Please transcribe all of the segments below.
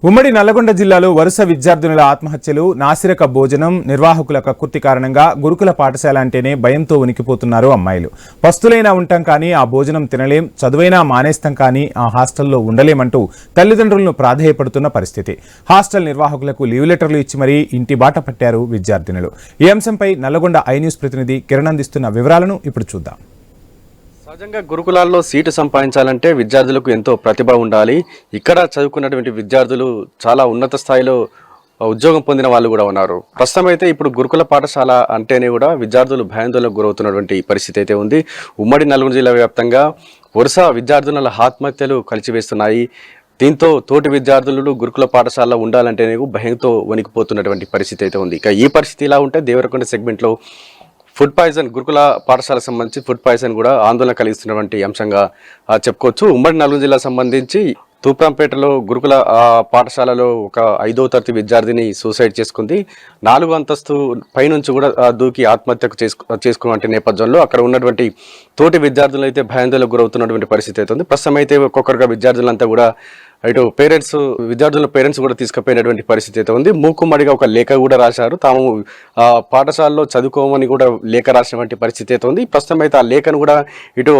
ఉమ్మడి నల్లగొండ జిల్లాలో వరుస విద్యార్థినుల ఆత్మహత్యలు, నాసిరక భోజనం, నిర్వాహకుల కక్కుర్తి కారణంగా గురుకుల పాఠశాల అంటేనే భయంతో ఉనికిపోతున్నారు అమ్మాయిలు. పస్తులైనా ఉంటాం కానీ ఆ భోజనం తినలేం, చదువైనా మానేస్తాం కానీ ఆ హాస్టల్లో ఉండలేమంటూ తల్లిదండ్రులను ప్రాధేయపడుతున్న పరిస్థితి. హాస్టల్ నిర్వాహకులకు లీవ్ లెటర్లు ఇచ్చి మరీ ఇంటి బాట పట్టారు విద్యార్థినులు. ఈ అంశంపై నల్లగొండ ఐ న్యూస్ ప్రతినిధి కిరణ్ అందిస్తున్న వివరాలను ఇప్పుడు చూద్దాం. సహజంగా గురుకులాల్లో సీటు సంపాదించాలంటే విద్యార్థులకు ఎంతో ప్రతిభ ఉండాలి. ఇక్కడ చదువుకున్నటువంటి విద్యార్థులు చాలా ఉన్నత స్థాయిలో ఉద్యోగం పొందిన వాళ్ళు కూడా ఉన్నారు. ప్రస్తుతం అయితే ఇప్పుడు గురుకుల పాఠశాల అంటేనే కూడా విద్యార్థులు భయాందోళనకు గురవుతున్నటువంటి పరిస్థితి అయితే ఉంది. ఉమ్మడి నల్గొండ జిల్లా వ్యాప్తంగా వరుస విద్యార్థుల ఆత్మహత్యలు కలిచివేస్తున్నాయి. దీంతో తోటి విద్యార్థులు గురుకుల పాఠశాలలో ఉండాలంటేనే భయంతో వణికిపోతున్నటువంటి పరిస్థితి అయితే ఉంది. ఇక ఈ పరిస్థితి ఇలా ఉంటే దేవరకొండ సెగ్మెంట్లో ఫుడ్ పాయిజన్, గురుకుల పాఠశాలకు సంబంధించి ఫుడ్ పాయిజన్ కూడా ఆందోళన కలిగిస్తున్నటువంటి అంశంగా చెప్పుకోవచ్చు. ఉమ్మడి నల్గొండ జిల్లాకు సంబంధించి తూప్రాంపేటలో గురుకుల పాఠశాలలో ఒక 5వ తరగతి విద్యార్థిని సూసైడ్ చేసుకుంది. 4వ అంతస్తు పైనుంచి కూడా దూకి ఆత్మహత్యకు చేసుకున్నటువంటి నేపథ్యంలో అక్కడ ఉన్నటువంటి తోటి విద్యార్థులు అయితే భయాందోళనకు గురవుతున్నటువంటి పరిస్థితి అవుతుంది. ప్రస్తుతం అయితే ఒక్కొక్కరుగా విద్యార్థులంతా కూడా ఇటు విద్యార్థుల పేరెంట్స్ కూడా తీసుకుపోయినటువంటి పరిస్థితి అయితే ఉంది. మూకుమ్మడిగా ఒక లేఖ కూడా రాశారు. తాము పాఠశాలలో చదువుకోమని కూడా లేఖ రాసినటువంటి పరిస్థితి అయితే ఉంది. ప్రస్తుతం అయితే ఆ లేఖను కూడా ఇటు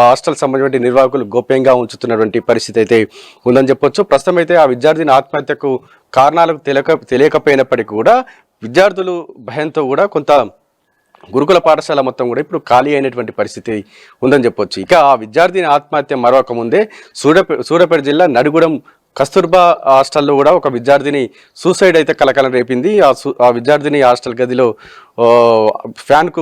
హాస్టల్ సంబంధించిన నిర్వాహకులు గోప్యంగా ఉంచుతున్నటువంటి పరిస్థితి అయితే ఉందని చెప్పొచ్చు. ప్రస్తుతం అయితే ఆ విద్యార్థిని ఆత్మహత్యకు కారణాలకు తెలియకపోయినప్పటికీ కూడా విద్యార్థులు భయంతో కూడా కొంత గురుకుల పాఠశాల మొత్తం కూడా ఇప్పుడు ఖాళీ అయినటువంటి పరిస్థితి ఉందని చెప్పొచ్చు. ఇక ఆ విద్యార్థిని ఆత్మహత్య మరొక ముందే సూర్యాపేట జిల్లా నడిగూడెం కస్తూర్బా హాస్టల్లో కూడా ఒక విద్యార్థిని సూసైడ్ అయితే కలకలం రేపింది. ఆ విద్యార్థిని హాస్టల్ గదిలో ఫ్యాన్కు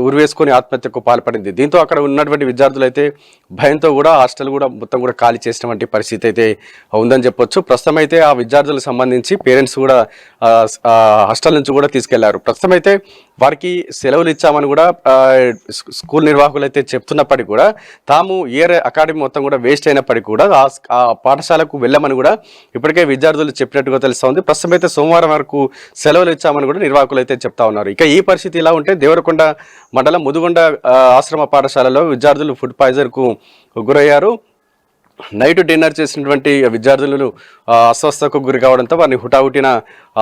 ఉరివేసుకొని ఆత్మహత్యకు పాల్పడింది. దీంతో అక్కడ ఉన్నటువంటి విద్యార్థులు అయితే భయంతో కూడా హాస్టల్ కూడా మొత్తం కూడా ఖాళీ చేసినటువంటి పరిస్థితి అయితే ఉందని చెప్పొచ్చు. ప్రస్తుతం అయితే ఆ విద్యార్థులకు సంబంధించి పేరెంట్స్ కూడా హాస్టల్ నుంచి కూడా తీసుకెళ్లారు. ప్రస్తుతం అయితే వారికి సెలవులు ఇచ్చామని కూడా స్కూల్ నిర్వాహకులు అయితే చెప్తున్నప్పటికీ కూడా తాము అకాడమీ మొత్తం కూడా వేస్ట్ అయినప్పటికీ కూడా ఆ పాఠశాలకు వెళ్ళమని కూడా ఇప్పటికే విద్యార్థులు చెప్పినట్టుగా తెలుస్తూ ఉంది. ప్రస్తుతం అయితే సోమవారం వరకు సెలవులు ఇచ్చామని కూడా నిర్వాహకులు అయితే చెప్తా ఉన్నారు. ఇక ఈ పరిస్థితి ఇలా ఉంటే దేవరకొండ మండలం ముదుగొండ ఆశ్రమ పాఠశాలలో విద్యార్థులు ఫుడ్ పాయిజన్కు గురయ్యారు. నైట్ డిన్నర్ చేసినటువంటి విద్యార్థులు అస్వస్థకు గురి కావడంతో వారిని హుటాహుటిన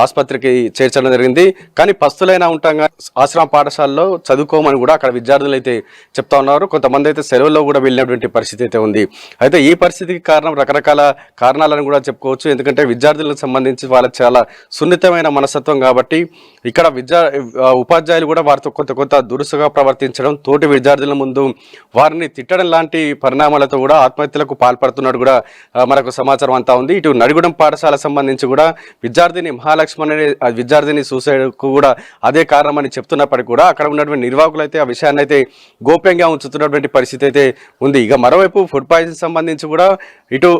ఆసుపత్రికి చేర్చడం జరిగింది. కానీ పస్తులైనా ఉంటాగా ఆశ్రమ పాఠశాలలో చదువుకోమని కూడా అక్కడ విద్యార్థులు అయితే చెప్తా ఉన్నారు. కొంతమంది అయితే సెలవుల్లో కూడా వెళ్ళినటువంటి పరిస్థితి అయితే ఉంది. అయితే ఈ పరిస్థితికి కారణం రకరకాల కారణాలను కూడా చెప్పుకోవచ్చు. ఎందుకంటే విద్యార్థులకు సంబంధించి వాళ్ళకి చాలా సున్నితమైన మనస్తత్వం కాబట్టి ఇక్కడ ఉపాధ్యాయులు కూడా వారితో కొంత దురుసుగా ప్రవర్తించడం, తోటి విద్యార్థుల ముందు వారిని తిట్టడం లాంటి పరిణామాలతో కూడా ఆత్మహత్యలకు పాల్పడుతున్నట్టు కూడా మనకు సమాచారం అంతా ఉంది. ఇటు నడిగూడెం పాఠశాలకు సంబంధించి కూడా విద్యార్థిని మహాలక్ష్మణ్ అనే విద్యార్థిని సూసైడ్కు కూడా అదే కారణమని చెప్తున్నప్పటికీ కూడా అక్కడ ఉన్నటువంటి నిర్వాహకులు అయితే ఆ విషయాన్ని అయితే గోప్యంగా ఉంచుతున్నటువంటి పరిస్థితి అయితే ఉంది. ఇక మరోవైపు ఫుడ్ పాయిజన్ సంబంధించి కూడా ఇటు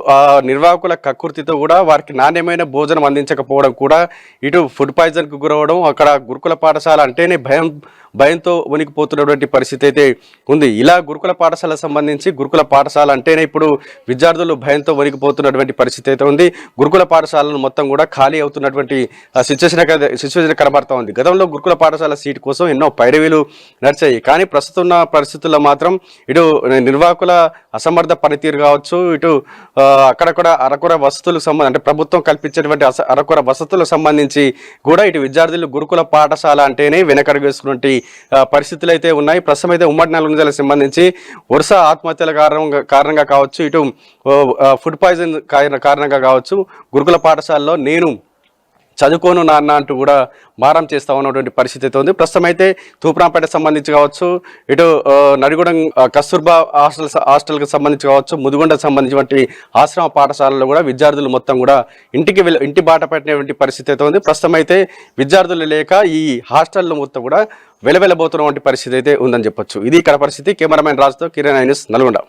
నిర్వాహకుల కక్కుర్తితో కూడా వారికి నాణ్యమైన భోజనం అందించకపోవడం కూడా ఇటు ఫుడ్ పాయిజన్కు గురవడం, అక్కడ గురుకుల పాఠశాల అంటేనే భయంతో వణికిపోతున్నటువంటి పరిస్థితి అయితే ఉంది. ఇలా గురుకుల పాఠశాలకు సంబంధించి గురుకుల పాఠశాల అంటేనే ఇప్పుడు విద్యార్థులు భయంతో వణికిపోతున్నటువంటి పరిస్థితి అయితే ఉంది. గురుకుల పాఠశాలను మొత్తం కూడా ఖాళీ అవుతున్నటువంటి సిచ్యువేషన్ కనబడతా ఉంది. గతంలో గురుకుల పాఠశాల సీటు కోసం ఎన్నో పైరవీలు నడిచాయి. కానీ ప్రస్తుతం ఉన్న పరిస్థితుల్లో మాత్రం ఇటు నిర్వాహకుల అసమర్థ పనితీరు కావచ్చు, ఇటు అక్కడక్కడ అరకొర వసతులకు అంటే ప్రభుత్వం కల్పించేటువంటి అరకొర వసతులకు సంబంధించి కూడా ఇటు విద్యార్థులు గురుకుల పాఠశాల అంటేనే వెనకడుగు వేసుకున్నటువంటి పరిస్థితులు అయితే ఉన్నాయి. ప్రస్తుతం అయితే ఉమ్మడి నల్గొండ జిల్లాకు సంబంధించి వరుస ఆత్మహత్యల కారణంగా కావచ్చు, ఇటు ఫుడ్ పాయిజన్ కారణంగా కావచ్చు, గురుకుల పాఠశాలలో నేను చదువుకోను నాన్న అంటూ కూడా మారం చేస్తా ఉన్నటువంటి పరిస్థితి అయితే ఉంది. ప్రస్తుతం అయితే తూప్రాంపేట సంబంధించి కావచ్చు, ఇటు నడిగూడెం కస్తూర్బా హాస్టల్కి సంబంధించి కావచ్చు, ముదుగొండకు సంబంధించినటువంటి ఆశ్రమ పాఠశాలలో కూడా విద్యార్థులు మొత్తం కూడా ఇంటి బాట పెట్టినటువంటి పరిస్థితి అయితే ఉంది. ప్రస్తుతం అయితే విద్యార్థులు లేక ఈ హాస్టల్లో మొత్తం కూడా వెలవెలబోతున్నటువంటి పరిస్థితి అయితే ఉందని చెప్పొచ్చు. ఇది ఇక్కడ పరిస్థితి. కెమెరామెన్ రాజుతో కిరణ్ ఐ న్యూస్ నల్గొండ.